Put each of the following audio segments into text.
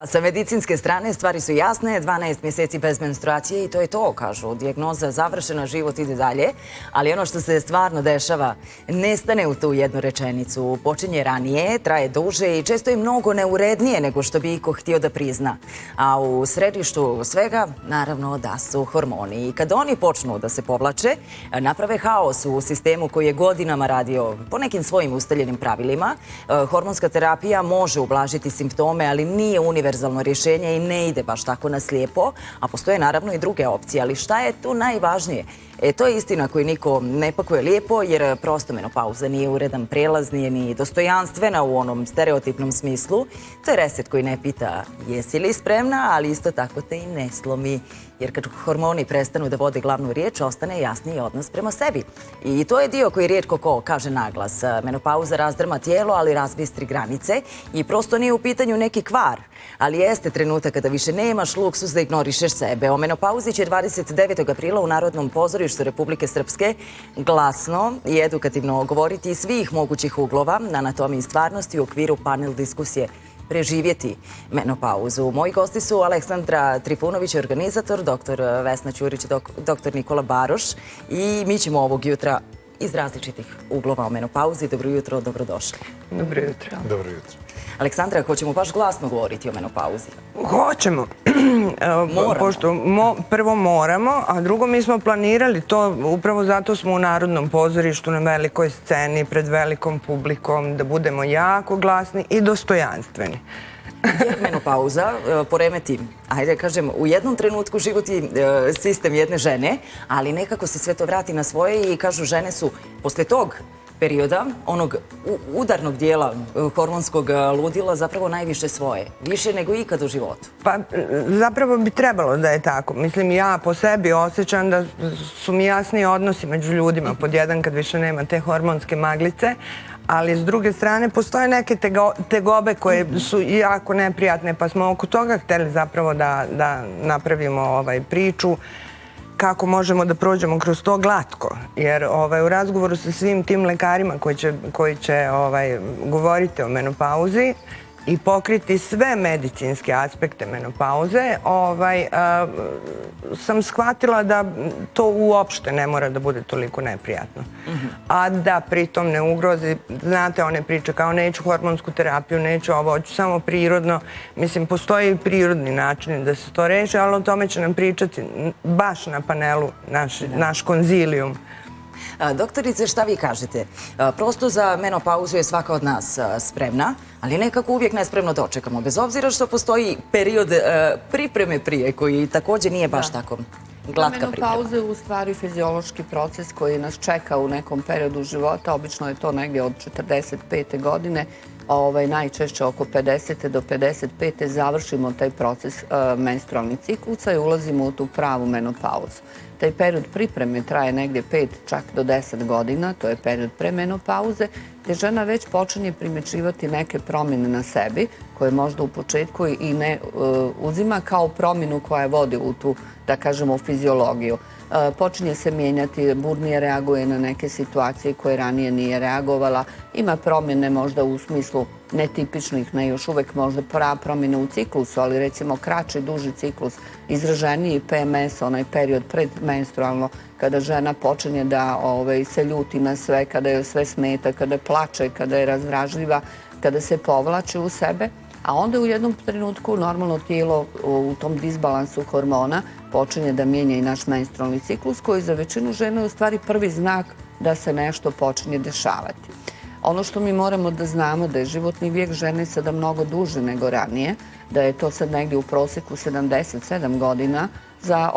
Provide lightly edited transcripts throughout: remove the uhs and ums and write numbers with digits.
Sa medicinske strane stvari su jasne, 12 mjeseci bez menstruacije i to je to, kažu. Dijagnoza završena, život ide dalje, ali ono što se stvarno dešava ne stane u tu jednu rečenicu. Počinje ranije, traje duže i često je mnogo neurednije nego što bi iko htio da prizna. A u središtu svega, naravno, da su hormoni. I kad oni počnu da se povlače, naprave haos u sistemu koji je godinama radio po nekim svojim ustaljenim pravilima. Hormonska terapija može ublažiti simptome, ali nije univerzalno rješenje i ne ide baš tako na slijepo, a postoje naravno i druge opcije. Ali šta je tu najvažnije? To je istina koju niko ne pakuje lijepo, jer prosto menopauza nije uredan prelaz, nije ni dostojanstvena u onom stereotipnom smislu. To je reset koji ne pita jesi li spremna, ali isto tako te i ne slomi. Jer kad hormoni prestanu da vode glavnu riječ, ostane jasniji odnos prema sebi. I to je dio koji rijetko ko kaže naglas. Menopauza razdrma tijelo, ali razbistri granice i prosto nije u pitanju neki kvar. Ali jeste trenutak kada više nemaš luksus da ignorišeš sebe. O menopauzi će 29. aprila u Narodnom pozorištu Republike Srpske glasno i edukativno govoriti iz svih mogućih uglova na anatomiji stvarnosti u okviru panel diskusije preživjeti menopauzu. Moji gosti su Aleksandra Trifunović, organizator, dr. Vesna Ćurić, dr. Nikola Baroš i mi ćemo ovog jutra iz različitih uglova o menopauzi. Dobro jutro, dobrodošli. Dobro jutro. Dobro jutro. Aleksandra, hoćemo baš glasno govoriti o menopauzi? Hoćemo. Pošto prvo moramo, a drugo mi smo planirali to, upravo zato smo u Narodnom pozorištu na velikoj sceni, pred velikom publikom, da budemo jako glasni i dostojanstveni. Jer menopauza poremeti, ajde kažem, u jednom trenutku životi sistem jedne žene, ali nekako se sve to vrati na svoje i kažu žene su posle tog perioda, onog udarnog dijela hormonskog ludila, zapravo najviše svoje. Više nego ikad u životu. Pa zapravo bi trebalo da je tako. Mislim, ja po sebi osjećam da su mi jasniji odnosi među ljudima. Pod jedan, kad više nema te hormonske maglice, ali s druge strane postoje neke tegobe koje su jako neprijatne, pa smo oko toga hteli zapravo da napravimo priču kako možemo da prođemo kroz to glatko. Jer u razgovoru sa svim tim lekarima koji će govoriti o menopauzi i pokriti sve medicinske aspekte menopauze, sam shvatila da to uopšte ne mora da bude toliko neprijatno. A da pritom ne ugrozi, znate one priče kao neću hormonsku terapiju, neću ovo, hoću samo prirodno. Mislim, postoji i prirodni način da se to reši, ali o tome će nam pričati baš na panelu naš konzilijum. Doktorice, šta vi kažete? Prosto za menopauzu je svaka od nas spremna, ali nekako uvijek nespremno dočekamo. Bez obzira što postoji period pripreme prije, koji također nije baš tako glatka priprema. Menopauza je u stvari fiziološki proces koji nas čeka u nekom periodu života. Obično je to negdje od 45. godine. Najčešće oko 50. do 55. završimo taj proces menstrualnih ciklusa i ulazimo u tu pravu menopauzu. Taj period pripreme traje negdje 5 čak do 10 godina, to je period premenopauze, gdje žena već počinje primećivati neke promjene na sebi, koje možda u početku i ne uzima kao promjenu koja vodi u tu, da kažemo, fiziologiju. Počinje se mijenjati, burnije reaguje na neke situacije koje ranije nije reagovala, ima promjene možda u smislu netipičnih, ne još uvek možda promjene u ciklusu, ali recimo kraći, duži ciklus, izraženiji PMS, onaj period predmenstrualno, kada žena počinje da se ljuti na sve, kada joj sve smeta, kada plače, kada je razdražljiva, kada se povlači u sebe, a onda u jednom trenutku normalno tijelo u tom disbalansu hormona počinje da mijenja i naš menstrualni ciklus, koji za većinu žena je u stvari prvi znak da se nešto počinje dešavati. Ono što mi moramo da znamo da je životni vijek žene sada mnogo duže nego ranije, da je to sad negdje u prosjeku 77 godina za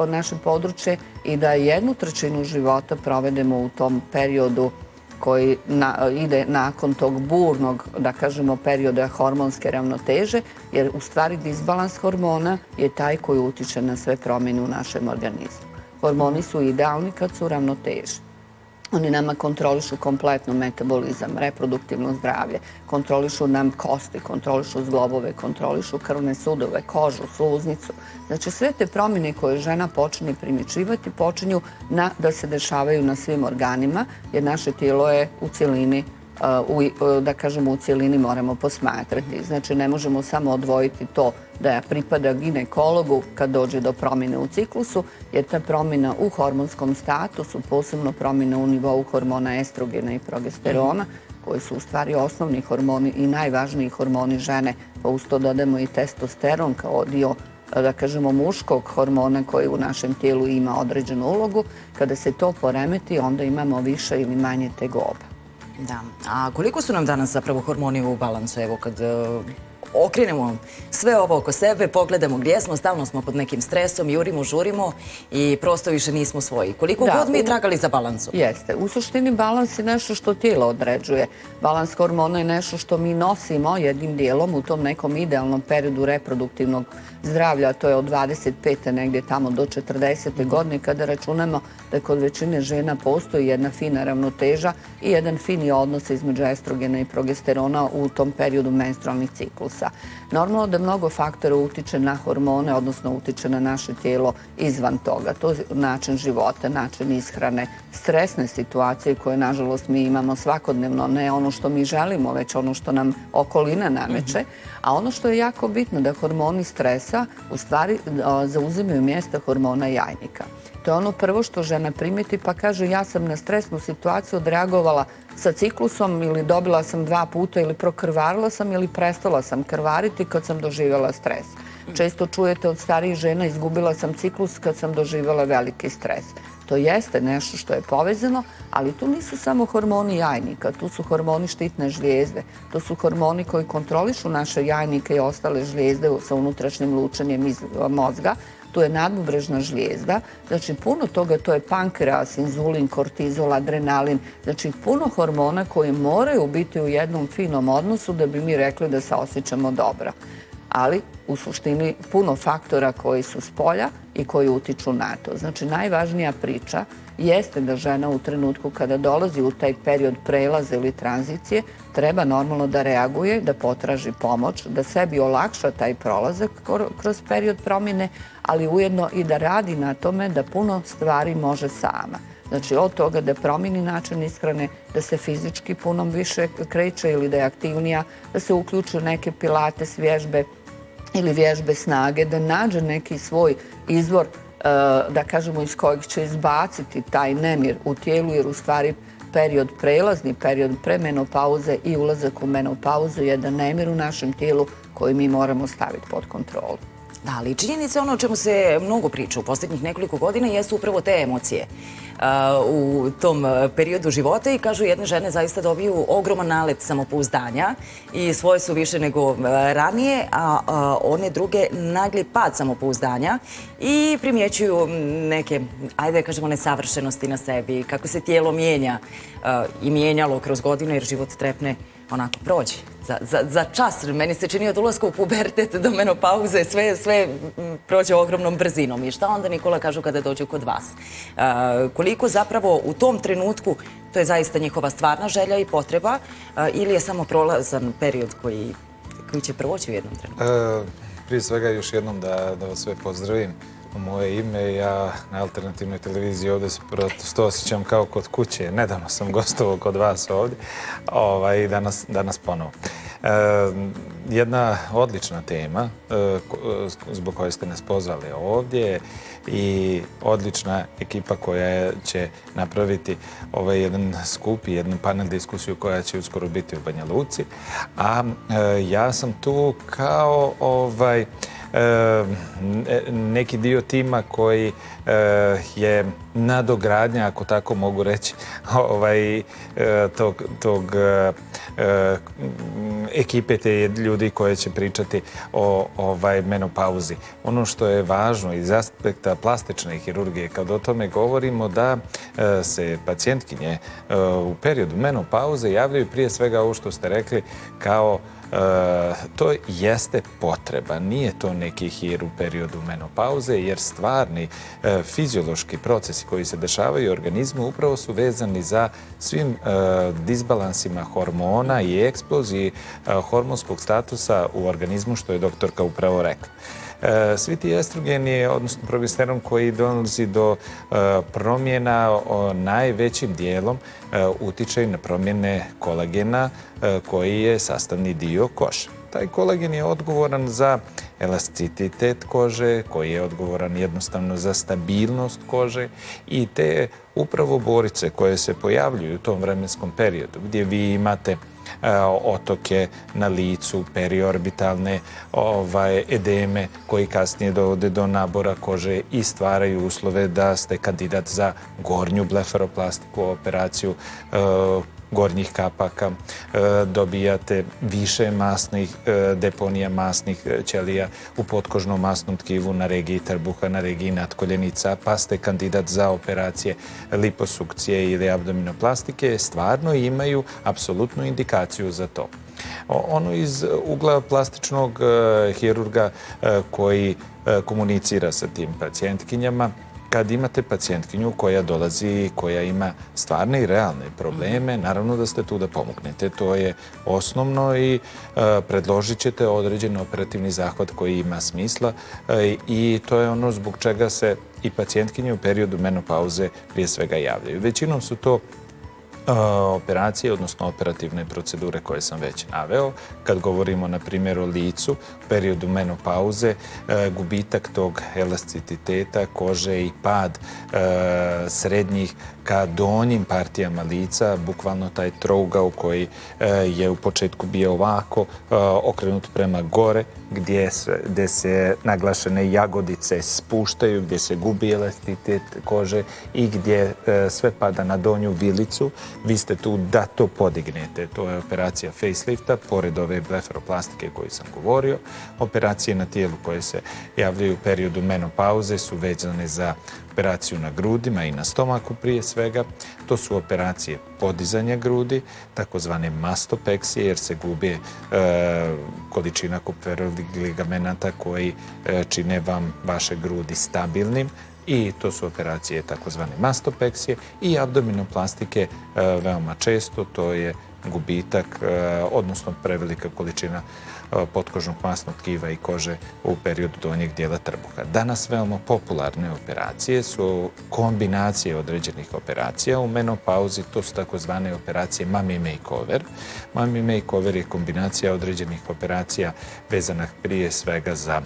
naše područje i da 1/3 života provedemo u tom periodu koji ide nakon tog burnog, da kažemo, perioda hormonske ravnoteže, jer u stvari disbalans hormona je taj koji utiče na sve promjene u našem organizmu. Hormoni su idealni kad su u ravnoteži. Oni nama kontrolišu kompletno metabolizam, reproduktivno zdravlje, kontrolišu nam kosti, kontrolišu zglobove, kontrolišu krvne sudove, kožu, sluznicu. Znači sve te promjene koje žena počinje primjećivati počinju da se dešavaju na svim organima, jer naše tijelo je u cjelini da kažemo, u cijelini moramo posmatrati. Znači, ne možemo samo odvojiti to da pripada ginekologu kad dođe do promjene u ciklusu, jer ta promjena u hormonskom statusu, posebno promjena u nivou hormona estrogena i progesterona, koji su u stvari osnovni hormoni i najvažniji hormoni žene, pa uz to dodamo i testosteron kao dio, da kažemo, muškog hormona koji u našem tijelu ima određenu ulogu. Kada se to poremeti, onda imamo više ili manje tegoba. Da. A koliko su nam danas zapravo hormoni u balansu? Evo, kad okrenemo sve ovo oko sebe, pogledamo gdje smo, stalno smo pod nekim stresom, jurimo, žurimo i prosto više nismo svoji. Koliko god mi tragali za balansom? Jeste. U suštini balans je nešto što tijelo određuje. Balans hormona je nešto što mi nosimo jednim dijelom u tom nekom idealnom periodu reproduktivnog zdravlja, to je od 25. negdje tamo do 40. godine, kada računamo da kod većine žena postoji jedna fina ravnoteža i jedan fini odnos između estrogena i progesterona u tom periodu menstrualnih ciklusa. Normalno da mnogo faktora utiče na hormone, odnosno utiče na naše tijelo izvan toga. To je način života, način ishrane, stresne situacije koje, nažalost, mi imamo svakodnevno, ne ono što mi želimo, već ono što nam okolina nameće. A ono što je jako bitno, da hormoni stresa u stvari zauzimaju mjesta hormona jajnika. To je ono prvo što žena primijeti pa kaže ja sam na stresnu situaciju odreagovala sa ciklusom ili dobila sam 2 puta ili prokrvarila sam ili prestala sam krvariti kad sam doživjela stres. Često čujete od starijih žena izgubila sam ciklus kad sam doživjela veliki stres. To jeste nešto što je povezano, ali tu nisu samo hormoni jajnika, tu su hormoni štitne žlijezde, to su hormoni koji kontrolišu naše jajnike i ostale žlijezde sa unutrašnjim lučenjem iz mozga. Tu je nadbubrežna žlijezda, znači puno toga, to je pankreas, inzulin, kortizol, adrenalin, znači puno hormona koji moraju biti u jednom finom odnosu da bi mi rekli da se osjećamo dobro. Ali u suštini puno faktora koji su s polja i koji utiču na to. Znači najvažnija priča jeste da žena u trenutku kada dolazi u taj period prelaza ili tranzicije treba normalno da reaguje, da potraži pomoć, da sebi olakša taj prolazak kroz period promjene, ali ujedno i da radi na tome da puno stvari može sama. Znači od toga da promijeni način ishrane, da se fizički puno više kreće ili da je aktivnija, da se uključi u neke pilates vježbe ili vježbe snage, da nađe neki svoj izvor, da kažemo, iz kojeg će izbaciti taj nemir u tijelu, jer u stvari period prelazni, period premenopauze i ulazak u menopauzu je jedan nemir u našem tijelu koji mi moramo staviti pod kontrolu. Da, ali činjenica je ono o čemu se mnogo priča u posljednjih nekoliko godina jesu upravo te emocije u tom periodu života i kažu jedne žene zaista dobiju ogroman nalet samopouzdanja i svoje su više nego ranije, a one druge nagli pad samopouzdanja i primjećuju neke, ajde da kažemo, nesavršenosti na sebi, kako se tijelo mijenja i mijenjalo kroz godine jer život trepne onako prođe. Za čas, meni se čini od ulaska u pubertet do menopauze, sve prođe ogromnom brzinom. I šta onda, Nikola, kažu kada dođu kod vas? Koliko zapravo u tom trenutku to je zaista njihova stvarna želja i potreba ili je samo prolazan period koji će proći u jednom trenutku? Prije svega još jednom da vas sve pozdravim u moje ime. Ja na alternativnoj televiziji ovdje se prosto osjećam kao kod kuće. Nedavno sam gostovao kod vas ovdje i danas ponovo. Jedna odlična tema zbog koje ste nas pozvali ovdje i odlična ekipa koja će napraviti ovaj jedan skup i jednu panel diskusiju koja će uskoro biti u Banja Luci. A ja sam tu kao neki dio tima koji je nadogradnja, ako tako mogu reći, tog ekipe te ljudi koje će pričati o menopauzi. Ono što je važno iz aspekta plastične hirurgije, kad o tome govorimo, da se pacijentkinje u periodu menopauze javljaju prije svega ovo što ste rekli kao to jeste potreba, nije to neki hir u periodu menopauze, jer stvarni fiziološki procesi procesi koji se dešavaju u organizmu upravo su vezani za svim disbalansima hormona i eksploziji hormonskog statusa u organizmu, što je doktorka upravo rekla. Svi ti estrogeni, odnosno progesteron koji dolazi do promjena najvećim dijelom utiče na promjene kolagena koji je sastavni dio kože. Taj kolagen je odgovoran za elasticitet kože, koji je odgovoran jednostavno za stabilnost kože i te upravo borice koje se pojavljuju u tom vremenskom periodu gdje vi imate otoke na licu, periorbitalne edeme koji kasnije dovode do nabora kože i stvaraju uslove da ste kandidat za gornju blefaroplastiku, operaciju gornjih kapaka, dobijate više masnih deponija, masnih ćelija u potkožnom masnom tkivu na regiji trbuha, na regiji natkoljenica, pa ste kandidat za operacije liposukcije ili abdominoplastike, stvarno imaju apsolutnu indikaciju za to. Ono iz ugla plastičnog hirurga koji komunicira sa tim pacijentkinjama, kad imate pacijentkinju koja dolazi, koja ima stvarne i realne probleme, naravno da ste tu da pomognete. To je osnovno i predložit ćete određen operativni zahvat koji ima smisla i to je ono zbog čega se i pacijentkinje u periodu menopauze prije svega javljaju. Većinom su to operacije, odnosno operativne procedure koje sam već naveo. Kad govorimo, na primjer, o licu, u periodu menopauze, gubitak tog elasticiteta kože i pad srednjih ka donjim partijama lica, bukvalno taj trougao koji je u početku bio ovako okrenut prema gore, gdje se naglašene jagodice spuštaju, gdje se gubi elasticitet kože i gdje sve pada na donju vilicu. Vi ste tu da to podignete. To je operacija facelifta, pored ove blefaroplastike koju sam govorio. Operacije na tijelu koje se javljaju u periodu menopauze su vezane za operaciju na grudima i na stomaku prije svega. To su operacije podizanja grudi, takozvane mastopeksije, jer se gubi količina kupferovih ligamenata koji čine vam vaše grudi stabilnim. I to su operacije takozvane mastopeksije i abdominoplastike veoma često. To je gubitak, odnosno prevelika količina potkožnog masnog tkiva i kože u periodu donjeg dijela trbuha. Danas veoma popularne operacije su kombinacije određenih operacija. U menopauzi to su takozvane operacije mummy makeover. Mummy makeover je kombinacija određenih operacija vezana prije svega za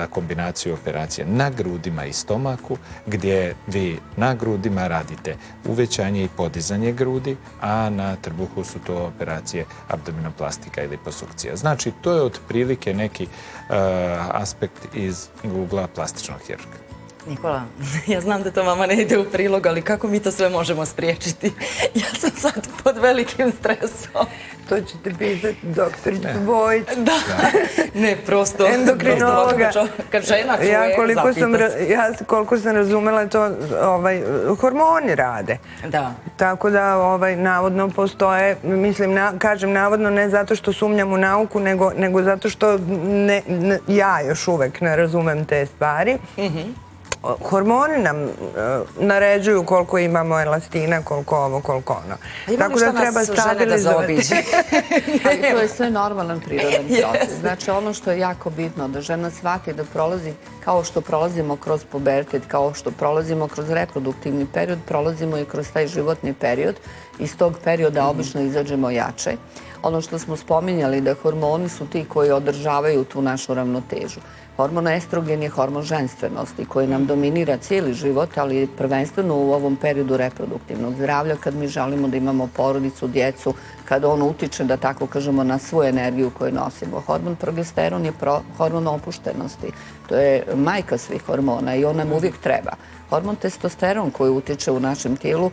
kombinaciju operacija na grudima i stomaku, gdje vi na grudima radite uvećanje i podizanje grudi, a na trbuhu su to operacije abdominoplastika ili liposukcija. Znači, to je otprilike neki aspekt iz ugla plastičnog hirurga. Nikola, ja znam da to vama ne ide u prilog, ali kako mi to sve možemo spriječiti? Ja sam sad pod velikim stresom. To ćete pitati doktoricu Bojić. Da, ne, prosto. Endokrinologa. Kad žena čuje, koliko sam razumela, to hormoni rade. Da. Tako da navodno postoje, mislim, kažem navodno ne zato što sumnjam u nauku, nego zato što ja još uvek ne razumem te stvari. Hormoni nam naređuju koliko imamo elastina, koliko ovo, koliko ono. Tako da treba stabilizovati. Ali to je sve normalan prirodan proces. Znači, ono što je jako bitno, da žena shvati da prolazi kao što prolazimo kroz pubertet, kao što prolazimo kroz reproduktivni period, prolazimo i kroz taj životni period. Iz tog perioda obično izađemo jače. Ono što smo spominjali, da hormoni su ti koji održavaju tu našu ravnotežu. Hormon estrogen je hormon ženstvenosti koji nam dominira cijeli život, ali prvenstveno u ovom periodu reproduktivnog zdravlja, kad mi želimo da imamo porodicu, djecu, kad on utiče, da tako kažemo, na svu energiju koju nosimo. Hormon progesteron je hormon opuštenosti. To je majka svih hormona i on nam uvijek treba. Hormon testosteron koji utiče u našem tijelu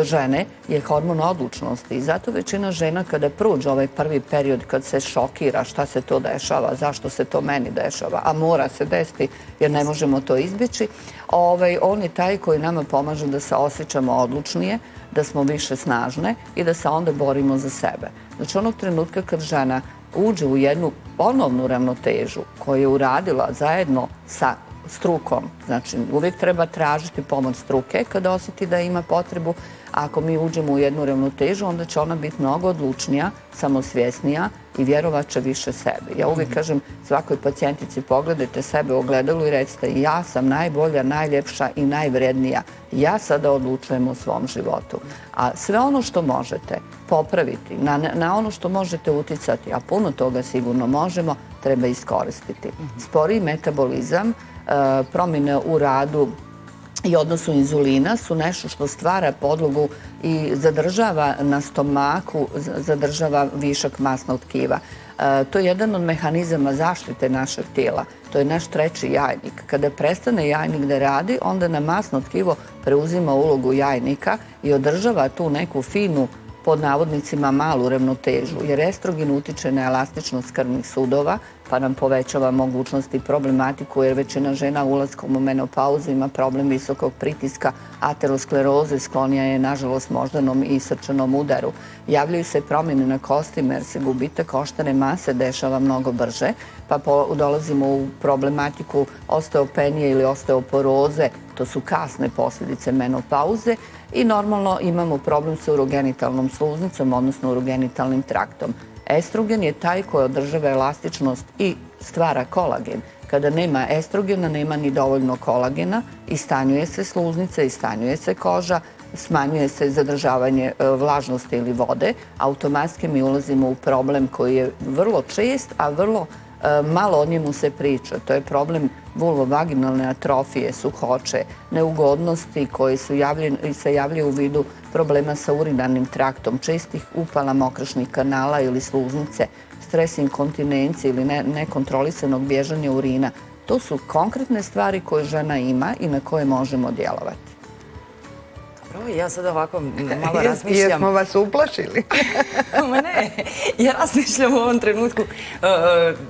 žene je hormon odlučnosti i zato većina žena kada prođe ovaj prvi period kad se šokira šta se to dešava, zašto se to meni dešava, a mora se desiti jer ne možemo to izbjeći, on je taj koji nama pomaže da se osjećamo odlučnije, da smo više snažne i da se onda borimo za sebe. Znači onog trenutka kad žena uđe u jednu ponovnu ravnotežu koju je uradila zajedno sa strukom. Znači, uvijek treba tražiti pomoć struke kada osjeti da ima potrebu. Ako mi uđemo u jednu ravnotežu, onda će ona biti mnogo odlučnija, samosvjesnija i vjerovat će više sebe. Ja uvijek kažem svakoj pacijentici, pogledajte sebe u ogledalu i recite ja sam najbolja, najljepša i najvrednija. Ja sada odlučujem u svom životu. A sve ono što možete popraviti, na ono što možete uticati, a puno toga sigurno možemo, treba iskoristiti. Sporiji metabolizam, promjene u radu i odnosu inzulina su nešto što stvara podlogu i zadržava na stomaku, zadržava višak masnog tkiva. To je jedan od mehanizama zaštite našeg tijela. To je naš treći jajnik. Kada prestane jajnik da radi, onda na masno tkivo preuzima ulogu jajnika i održava tu neku finu, pod navodnicima, malu ravnotežu, jer estrogen utiče na elastičnost krvnih sudova, pa nam povećava mogućnost i problematiku, jer većina žena ulaskom u menopauzu ima problem visokog pritiska, ateroskleroze, sklonija je, nažalost, moždanom i srčanom udaru. Javljaju se promjene na kostima, jer se gubitak koštane mase dešava mnogo brže, pa dolazimo u problematiku osteopenije ili osteoporoze, to su kasne posljedice menopauze, i normalno imamo problem sa urogenitalnom sluznicom, odnosno urogenitalnim traktom. Estrogen je taj koji održava elastičnost i stvara kolagen. Kada nema estrogena, nema ni dovoljno kolagena, istanjuje se sluznica, istanjuje se koža, smanjuje se zadržavanje vlažnosti ili vode. Automatski mi ulazimo u problem koji je vrlo čest, a vrlo malo o njemu se priča. To je problem vulvovaginalne atrofije, suhoće, neugodnosti koje se javljaju u vidu problema sa urinarnim traktom, čestih upala mokrašnih kanala ili sluznice, stres inkontinencije ili nekontrolisanog bježanja urina. To su konkretne stvari koje žena ima i na koje možemo djelovati. Dobro, ja sad ovako malo razmišljam. Jesmo vas uplašili? Ma ne, ja razmišljam u ovom trenutku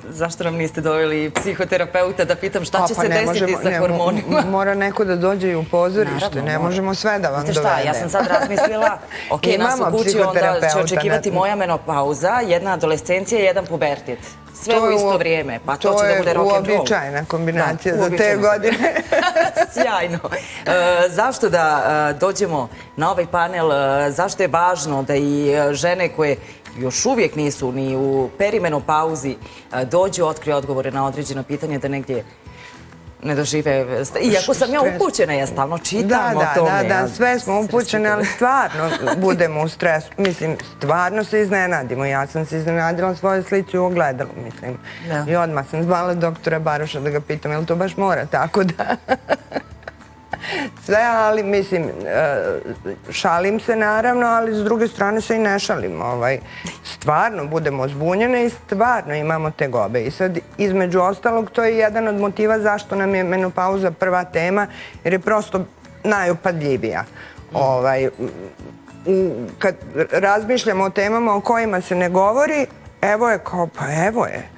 zašto nam niste doveli psihoterapeuta da pitam šta će se desiti sa hormonima. Mora neko da dođe i u pozorište, ne možemo sve da vam dovedemo. Znate šta, ja sam sad razmislila, ok, nas u kući onda će očekivati moja menopauza, jedna adolescencija i jedan pubertet. Sve u isto vrijeme, pa to će da bude rock'n'roll. To je uobičajena kombinacija za te godine. Sjajno. Zašto da dođemo na ovaj panel, zašto je važno da i žene koje još uvijek nisu ni u perimenopauzi dođu, otkriju odgovore na određeno pitanje, da negdje ne dožive. Iako sam ja upućena, ja stalno čitam o tome. Da, sve smo upućene, ali stvarno budemo u stresu. Mislim, stvarno se iznenadimo. Ja sam se iznenadila svoje slici u ogledalu, mislim. I odmah sam zvala doktora Baroša da ga pitam, je li to baš mora tako da... Sve, ali mislim, šalim se naravno, ali s druge strane se i ne šalim. Stvarno budemo zbunjene i stvarno imamo tegobe. I sad, između ostalog, to je jedan od motiva zašto nam je menopauza prva tema, jer je prosto najupadljivija. Kad razmišljamo o temama o kojima se ne govori, evo je kao, pa evo je.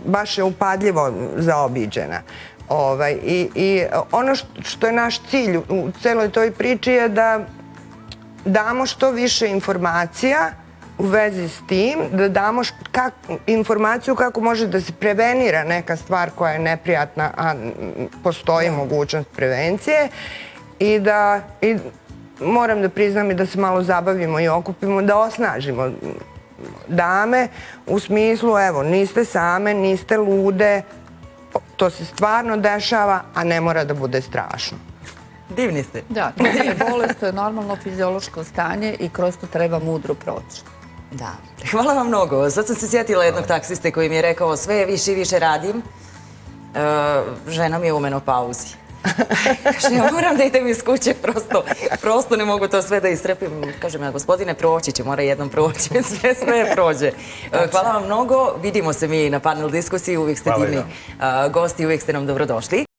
Baš je upadljivo zaobiđena. I ono što je naš cilj u celoj toj priči je da damo što više informacija u vezi s tim, da damo informaciju kako može da se prevenira neka stvar koja je neprijatna, a postoji mogućnost prevencije, i da moram da priznam i da se malo zabavimo i okupimo, da osnažimo dame u smislu, evo, niste same, niste lude, to se stvarno dešava, a ne mora da bude strašno. Divni ste. Da, to nije bolest, to je normalno fiziološko stanje i kroz to treba mudro proći. Da. Hvala vam mnogo. Sad sam se sjetila jednog taksiste koji mi je rekao sve više i više radim, žena mi je u menopauzi. Kaže, ja moram da idem iz kuće, prosto ne mogu to sve da istrpim. Kažem, ja, gospodine, proći će, mora jednom proći, sve prođe. Hvala vam mnogo, vidimo se mi na panel diskusiji, uvijek ste divni gosti, uvijek ste nam dobrodošli.